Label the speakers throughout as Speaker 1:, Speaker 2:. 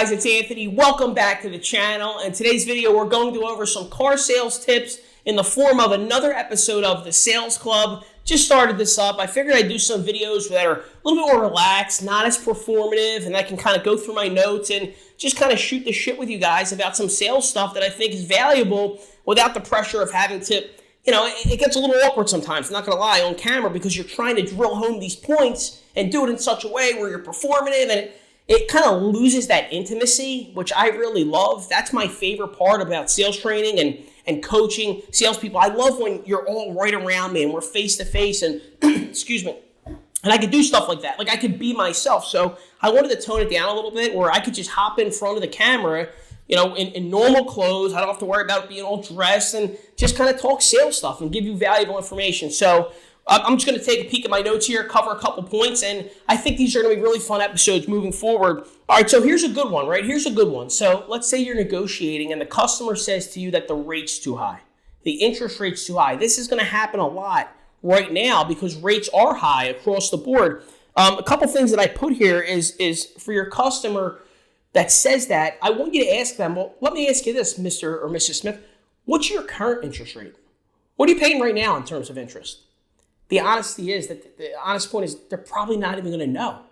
Speaker 1: guys, it's Anthony. Welcome back to the channel. In today's video, we're going to go over some car sales tips in the form of another episode of the Sales Club. Just started this up. I figured I'd do some videos that are a little bit more relaxed, not as performative, and I can kind of go through my notes and just kind of shoot the shit with you guys about some sales stuff that I think is valuable without the pressure of having to, it gets a little awkward sometimes, I'm not going to lie, on camera, because you're trying to drill home these points and do it in such a way where you're performative, and it kind of loses that intimacy, which I really love. That's my favorite part about sales training and coaching salespeople. I love when you're all right around me and we're face to face and, excuse me, and I could do stuff like that. Like I could be myself. So I wanted to tone it down a little bit where I could just hop in front of the camera, in normal clothes. I don't have to worry about being all dressed and just kind of talk sales stuff and give you valuable information. So I'm just going to take a peek at my notes here, cover a couple points, and I think these are going to be really fun episodes moving forward. All right, so here's a good one, right? Here's a good one. So let's say you're negotiating and the customer says to you that the rate's too high. The interest rate's too high. This is going to happen a lot right now because rates are high across the board. A couple things that I put here is for your customer that says that, I want you to ask them, well, let me ask you this, Mr. or Mrs. Smith, what's your current interest rate? What are you paying right now in terms of interest? The honesty is that the honest point is they're probably not even going to know.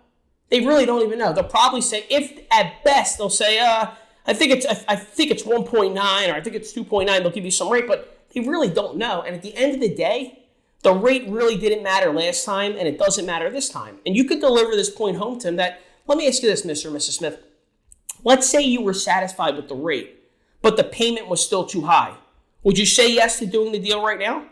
Speaker 1: They really don't even know. They'll probably say, if at best, they'll say, I think it's 1.9 or I think it's 2.9. They'll give you some rate, but they really don't know. And at the end of the day, the rate really didn't matter last time, and it doesn't matter this time. And you could deliver this point home to them that, let me ask you this, Mr. or Mrs. Smith. Let's say you were satisfied with the rate, but the payment was still too high. Would you say yes to doing the deal right now?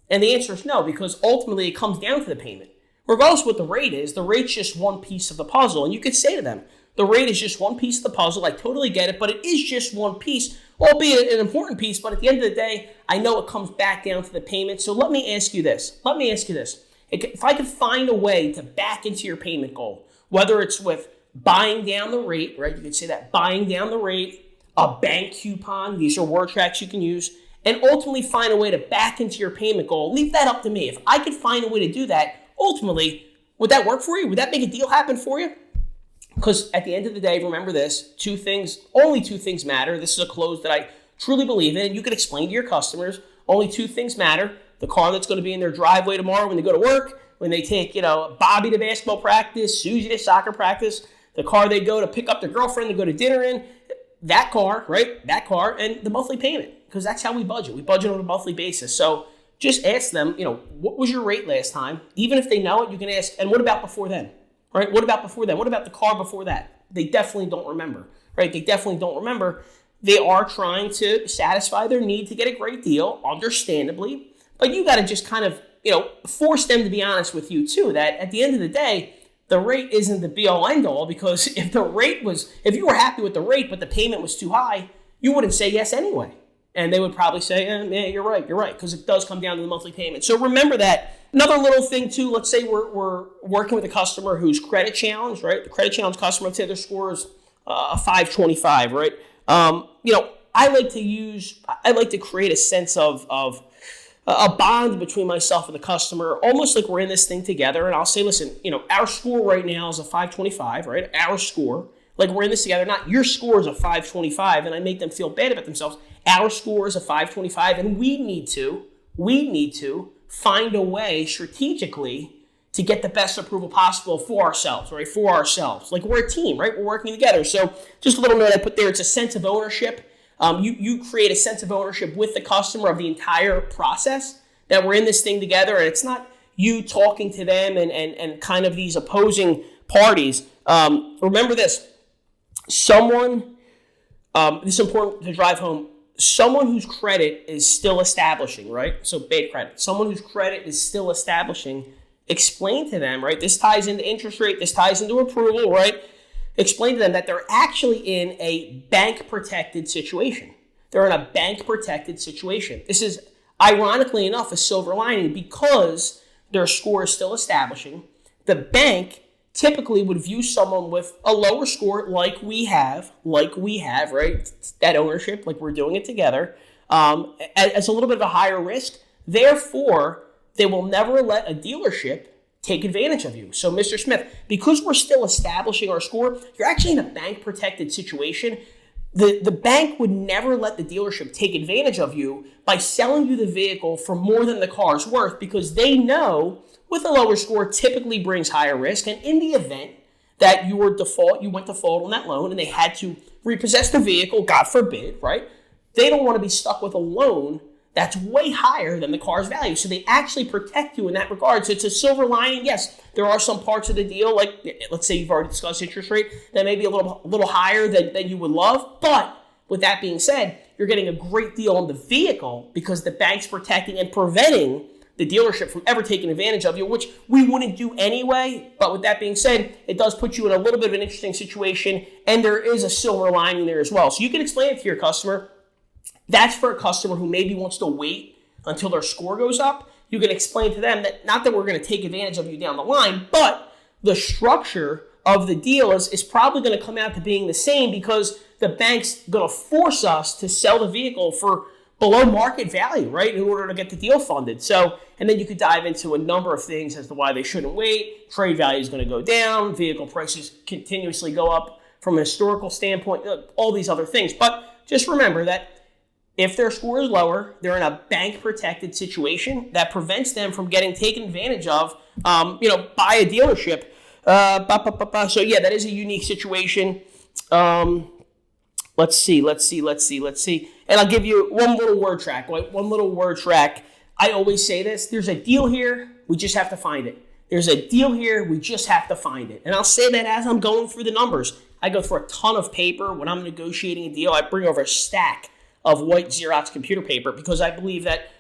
Speaker 1: And the answer is no, because ultimately it comes down to the payment. Regardless of what the rate is, the rate's just one piece of the puzzle. And you could say to them, the rate is just one piece of the puzzle. I totally get it, but it is just one piece, albeit an important piece. But at the end of the day, I know it comes back down to the payment. So let me ask you this. If I could find a way to back into your payment goal, whether it's with buying down the rate, right? You could say that, buying down the rate, a bank coupon. These are word tracks you can use. And ultimately find a way to back into your payment goal. Leave that up to me. If I could find a way to do that, ultimately, would that work for you? Would that make a deal happen for you? Because at the end of the day, remember this, only two things matter. This is a close that I truly believe in. You can explain to your customers, only two things matter. The car that's going to be in their driveway tomorrow when they go to work, when they take, Bobby to basketball practice, Susie to soccer practice, the car they go to pick up their girlfriend to go to dinner in, that car, right? That car and the monthly payment. Because that's how we budget. We budget on a monthly basis. So just ask them, what was your rate last time? Even if they know it, you can ask, and what about before then? Right? What about before then? What about the car before that? They definitely don't remember, right? They definitely don't remember. They are trying to satisfy their need to get a great deal, understandably. But you got to just kind of, force them to be honest with you too, that at the end of the day, the rate isn't the be-all, end-all, because if you were happy with the rate, but the payment was too high, you wouldn't say yes anyway. And they would probably say, yeah, you're right, because it does come down to the monthly payment. So remember that. Another little thing too, let's say we're working with a customer who's credit challenged, right? The credit challenged customer, let's say their score is a 525, right? I like to create a sense of a bond between myself and the customer, almost like we're in this thing together. And I'll say, listen, our score right now is a 525, right? Our score, like we're in this together, not your score is a 525, and I make them feel bad about themselves. Our score is a 525, and we need to find a way strategically to get the best approval possible for ourselves, right? For ourselves. Like we're a team, right? We're working together. So just a little note I put there, it's a sense of ownership. You create a sense of ownership with the customer of the entire process, that we're in this thing together, and it's not you talking to them and kind of these opposing parties. Remember this, this is important to drive home. Someone whose credit is still establishing, right? So bad credit. Someone whose credit is still establishing, explain to them, right? This ties into interest rate. This ties into approval, right? Explain to them that they're actually in a bank-protected situation. They're in a bank-protected situation. This is, ironically enough, a silver lining because their score is still establishing. The bank typically would view someone with a lower score like we have, right? That ownership, like we're doing it together, as a little bit of a higher risk. Therefore, they will never let a dealership take advantage of you. So, Mr. Smith, because we're still establishing our score, you're actually in a bank protected situation. The bank would never let the dealership take advantage of you by selling you the vehicle for more than the car's worth, because they know with a lower score typically brings higher risk. And in the event that you went default on that loan and they had to repossess the vehicle, God forbid, right? They don't want to be stuck with a loan that's way higher than the car's value. So they actually protect you in that regard. So it's a silver lining. Yes, there are some parts of the deal, like let's say you've already discussed interest rate, that may be a little higher than you would love. But with that being said, you're getting a great deal on the vehicle because the bank's protecting and preventing the dealership from ever taking advantage of you, which we wouldn't do anyway. But with that being said, it does put you in a little bit of an interesting situation, and there is a silver lining there as well. So you can explain it to your customer. That's for a customer who maybe wants to wait until their score goes up. You can explain to them that not that we're going to take advantage of you down the line, but the structure of the deal is probably going to come out to being the same because the bank's going to force us to sell the vehicle for below market value, right, in order to get the deal funded. So, and then you could dive into a number of things as to why they shouldn't wait. Trade value is going to go down. Vehicle prices continuously go up from a historical standpoint, all these other things. But just remember that if their score is lower, they're in a bank-protected situation that prevents them from getting taken advantage of, by a dealership. So yeah, that is a unique situation. Let's see. And I'll give you one little word track. I always say this. There's a deal here. We just have to find it. There's a deal here. We just have to find it. And I'll say that as I'm going through the numbers. I go through a ton of paper. When I'm negotiating a deal, I bring over a stack of white Xerox computer paper because I believe that,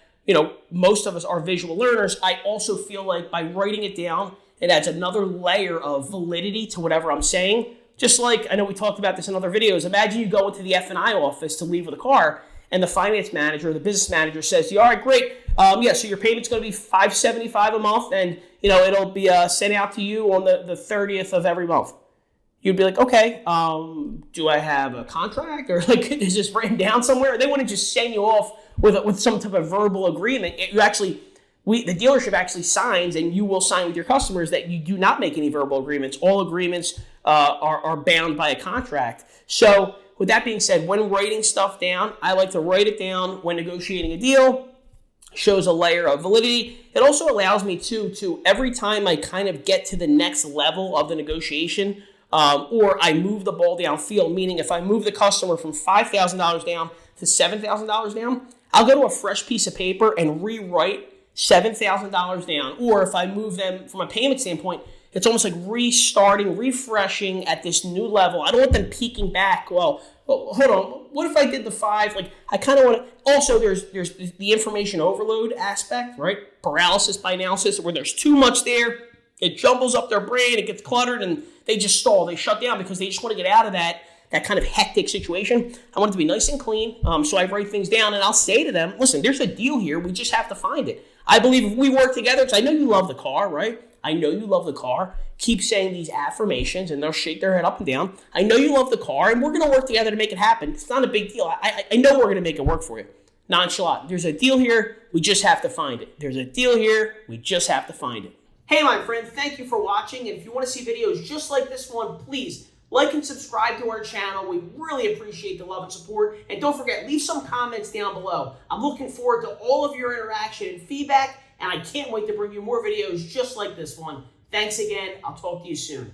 Speaker 1: most of us are visual learners. I also feel like by writing it down, it adds another layer of validity to whatever I'm saying. Just like, I know we talked about this in other videos. Imagine you go into the F&I office to leave with a car, and the finance manager, the business manager says, all right, great. So your payment's going to be $575 a month, and, it'll be sent out to you on the 30th of every month. You'd be like, okay, do I have a contract or is this written down somewhere? They wouldn't just send you off with some type of verbal agreement. The dealership actually signs, and you will sign with your customers that you do not make any verbal agreements. All agreements are bound by a contract. So with that being said, when writing stuff down, I like to write it down when negotiating a deal. Shows a layer of validity. It also allows me to every time I kind of get to the next level of the negotiation, or I move the ball downfield, meaning if I move the customer from $5,000 down to $7,000 down, I'll go to a fresh piece of paper and rewrite $7,000 down. Or if I move them from a payment standpoint, it's almost like restarting, refreshing at this new level. I don't want them peeking back. Well, hold on. What if I did the 5? I kind of want to. Also, there's the information overload aspect, right? Paralysis by analysis, where there's too much there. It jumbles up their brain, it gets cluttered, and they just stall. They shut down because they just want to get out of that kind of hectic situation. I want it to be nice and clean, so I write things down, and I'll say to them, listen, there's a deal here. We just have to find it. I believe if we work together, because I know you love the car, right? I know you love the car. Keep saying these affirmations, and they'll shake their head up and down. I know you love the car, and we're going to work together to make it happen. It's not a big deal. I know we're going to make it work for you. Nonchalant. There's a deal here. We just have to find it. There's a deal here. We just have to find it. Hey, my friend, thank you for watching. And if you want to see videos just like this one, please like and subscribe to our channel. We really appreciate the love and support. And don't forget, leave some comments down below. I'm looking forward to all of your interaction and feedback, and I can't wait to bring you more videos just like this one. Thanks again. I'll talk to you soon.